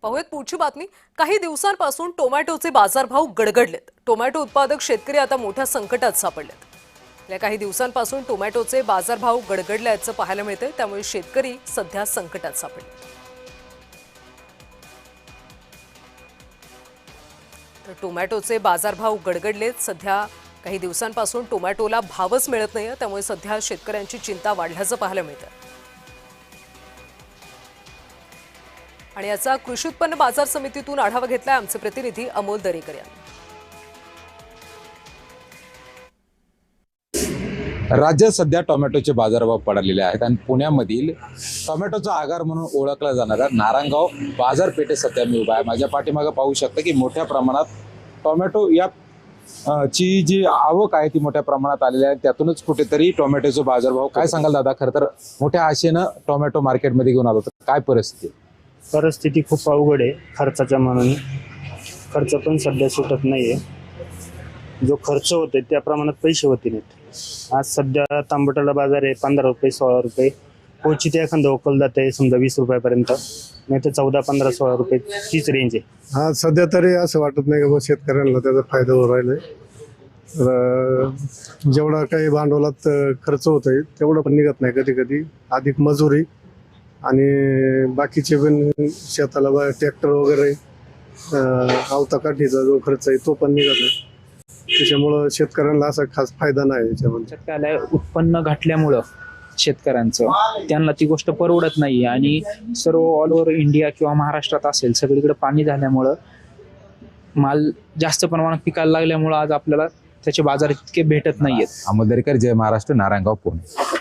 पाहूयात पुढची बातमी। काही दिवसांपासून टोमॅटोचे बाजारभाव गडगडलेत। टोमॅटो उत्पादक शेतकरी आता मोठ्या संकटात सापडलेत। गेल्या काही दिवसांपासून टोमॅटोचे बाजारभाव गडगडल्याचं पाहायला मिळतंय, त्यामुळे शेतकरी सध्या संकटात सापडले। तर टोमॅटोचे बाजारभाव गडगडलेत। सध्या काही दिवसांपासून टोमॅटोला भावच मिळत नाहीये, त्यामुळे सध्या शेतकऱ्यांची चिंता वाढल्याचं पाहायला मिळतंय। आणि याचा कृषी उत्पन्न बाजार समितीतून आढावा घेतलाय आमचे प्रतिनिधी अमोल दरेकर यांनी। राज्यात सध्या टोमॅटोचे बाजारभाव पडलेले आहेत आणि पुण्यामधील टोमॅटोचा आगार म्हणून ओळखला जाणारा नारायणगाव बाजारपेठेत सध्या मी उभा आहे। माझ्या पाठीमागे पाहू शकता की मोठ्या प्रमाणात टोमॅटो या ची जी आवक आहे ती मोठ्या प्रमाणात आलेली आहे। त्यातूनच कुठेतरी टोमॅटोचे बाजारभाव काय सांगाल दादा? खरं तर मोठ्या आशेनं टोमॅटो मार्केटमध्ये घेऊन आलो, तर काय परिस्थिती खूप अवघड आहे। खर्चाच्या म्हणून खर्च पण सध्या सुटत नाहीये। जो खर्च होते त्या प्रमाणात पैसे होते नाहीत। आज सध्या तांबटाला बाजार आहे 15 रुपये 16 रुपये, क्वचित एखादं उकल जाते समजा 20 रुपयापर्यंत, नाही तर 14 15 16 रुपये तीच रेंज आहे। हा सध्या तरी असं वाटत नाही की शेतकऱ्यांना त्याचा फायदा होऊ राहिलाय। जेवढा काही भांडवलात खर्च होतोय तेवढं पण निघत नाही, कधी कधी अधिक मजुरी आणि बाकीचे पण शेताला ट्रॅक्टर वगैरे आवता काठीचा जो खर्च आहे तो पण निघत नाही। त्याच्यामुळं शेतकऱ्यांना असा खास फायदा नाही याच्यामध्ये। त्याला उत्पन्न घटल्यामुळं शेतकऱ्यांचं त्यांना ती गोष्ट परवडत नाही आणि सर्व ऑल ओव्हर इंडिया किंवा महाराष्ट्रात असेल सगळीकडे पाणी झाल्यामुळं माल जास्त प्रमाणात पिकायला लागल्यामुळं आज आपल्याला त्याचे बाजार इतके भेटत नाहीयेत। अमोल दरेकर, जय महाराष्ट्र, नारायणगाव, पुणे।